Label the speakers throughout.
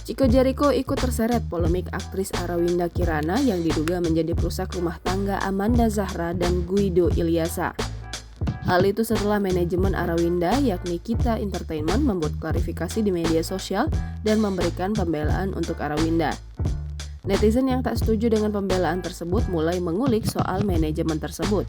Speaker 1: Chico Jericho ikut terseret polemik aktris Arawinda Kirana yang diduga menjadi perusak rumah tangga Amanda Zahra dan Guido Ilyasa. Hal itu setelah manajemen Arawinda yakni Kita Entertainment membuat klarifikasi di media sosial dan memberikan pembelaan untuk Arawinda. Netizen yang tak setuju dengan pembelaan tersebut mulai mengulik soal manajemen tersebut.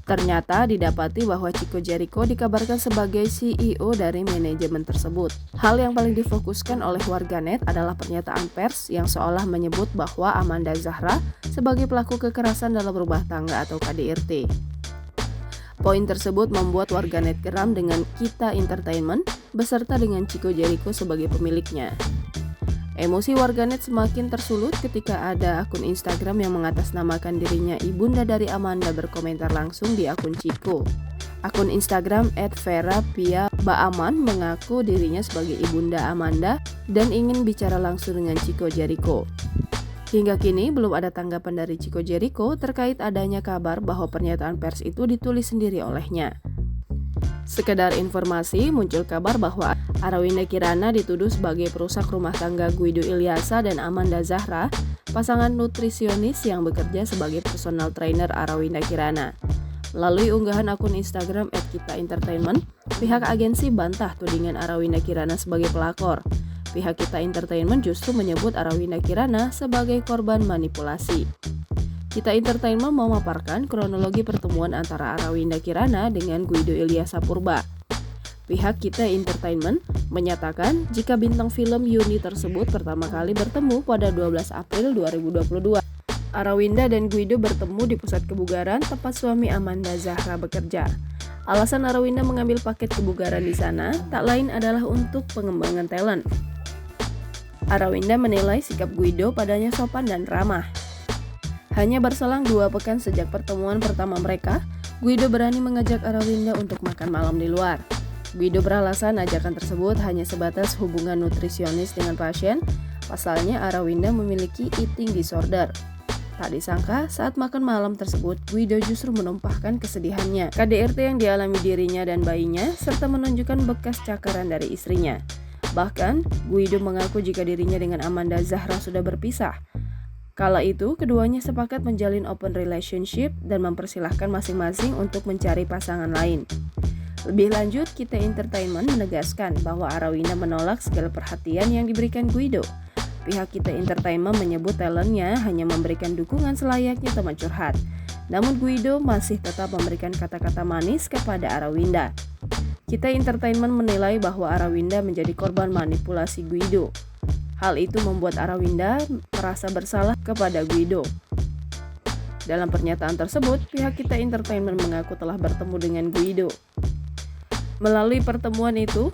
Speaker 1: Ternyata didapati bahwa Chico Jericho dikabarkan sebagai CEO dari manajemen tersebut. Hal yang paling difokuskan oleh warganet adalah pernyataan pers yang seolah menyebut bahwa Amanda Zahra sebagai pelaku kekerasan dalam rumah tangga atau KDRT. Poin tersebut membuat warganet geram dengan Kita Entertainment beserta dengan Chico Jericho sebagai pemiliknya. Emosi warganet semakin tersulut ketika ada akun Instagram yang mengatasnamakan dirinya ibunda dari Amanda berkomentar langsung di akun Chico. Akun Instagram @vera_pia_baaman mengaku dirinya sebagai ibunda Amanda dan ingin bicara langsung dengan Chico Jericho. Hingga kini belum ada tanggapan dari Chico Jericho terkait adanya kabar bahwa pernyataan pers itu ditulis sendiri olehnya. Sekedar informasi, muncul kabar bahwa Arawinda Kirana dituduh sebagai perusak rumah tangga Guido Ilyasa dan Amanda Zahra, pasangan nutrisionis yang bekerja sebagai personal trainer Arawinda Kirana. Melalui unggahan akun Instagram @kita_entertainment, pihak agensi bantah tudingan Arawinda Kirana sebagai pelakor. Pihak Kita Entertainment justru menyebut Arawinda Kirana sebagai korban manipulasi. Kita Entertainment memaparkan kronologi pertemuan antara Arawinda Kirana dengan Guido Ilyasa Purba. Pihak Kita Entertainment menyatakan jika bintang film Yuni tersebut pertama kali bertemu pada 12 April 2022. Arawinda dan Guido bertemu di pusat kebugaran tempat suami Amanda Zahra bekerja. Alasan Arawinda mengambil paket kebugaran di sana tak lain adalah untuk pengembangan talent. Arawinda menilai sikap Guido padanya sopan dan ramah. Hanya berselang 2 pekan sejak pertemuan pertama mereka, Guido berani mengajak Arawinda untuk makan malam di luar. Guido beralasan ajakan tersebut hanya sebatas hubungan nutrisionis dengan pasien, pasalnya Arawinda memiliki eating disorder. Tak disangka, saat makan malam tersebut, Guido justru menumpahkan kesedihannya, KDRT yang dialami dirinya dan bayinya, serta menunjukkan bekas cakaran dari istrinya. Bahkan, Guido mengaku jika dirinya dengan Amanda Zahra sudah berpisah. Kala itu, keduanya sepakat menjalin open relationship dan mempersilahkan masing-masing untuk mencari pasangan lain. Lebih lanjut, Kita Entertainment menegaskan bahwa Arawinda menolak segala perhatian yang diberikan Guido. Pihak Kita Entertainment menyebut talentnya hanya memberikan dukungan selayaknya teman curhat. Namun Guido masih tetap memberikan kata-kata manis kepada Arawinda. Kita Entertainment menilai bahwa Arawinda menjadi korban manipulasi Guido. Hal itu membuat Arawinda merasa bersalah kepada Guido. Dalam pernyataan tersebut, pihak Kita Entertainment mengaku telah bertemu dengan Guido. Melalui pertemuan itu,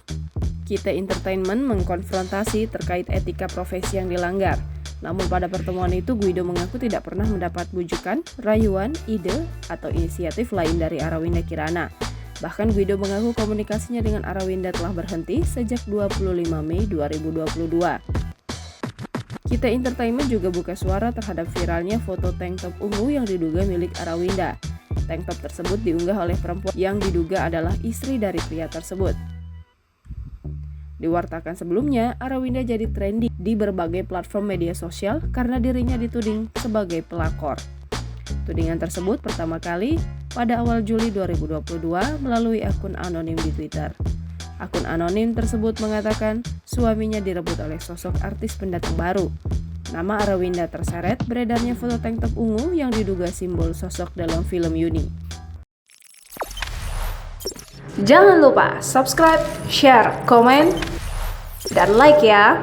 Speaker 1: Kita Entertainment mengkonfrontasi terkait etika profesi yang dilanggar. Namun pada pertemuan itu, Guido mengaku tidak pernah mendapat bujukan, rayuan, ide, atau inisiatif lain dari Arawinda Kirana. Bahkan Guido mengaku komunikasinya dengan Arawinda telah berhenti sejak 25 Mei 2022. Kita Entertainment juga buka suara terhadap viralnya foto tank top ungu yang diduga milik Arawinda. Tank top tersebut diunggah oleh perempuan yang diduga adalah istri dari pria tersebut. Diwartakan sebelumnya, Arawinda jadi trending di berbagai platform media sosial karena dirinya dituding sebagai pelakor. Tudingan tersebut pertama kali pada awal Juli 2022 melalui akun anonim di Twitter. Akun anonim tersebut mengatakan suaminya direbut oleh sosok artis pendatang baru. Nama Arawinda terseret beredarnya foto tank top ungu yang diduga simbol sosok dalam film Yuni.
Speaker 2: Jangan lupa subscribe, share, komen, dan like ya!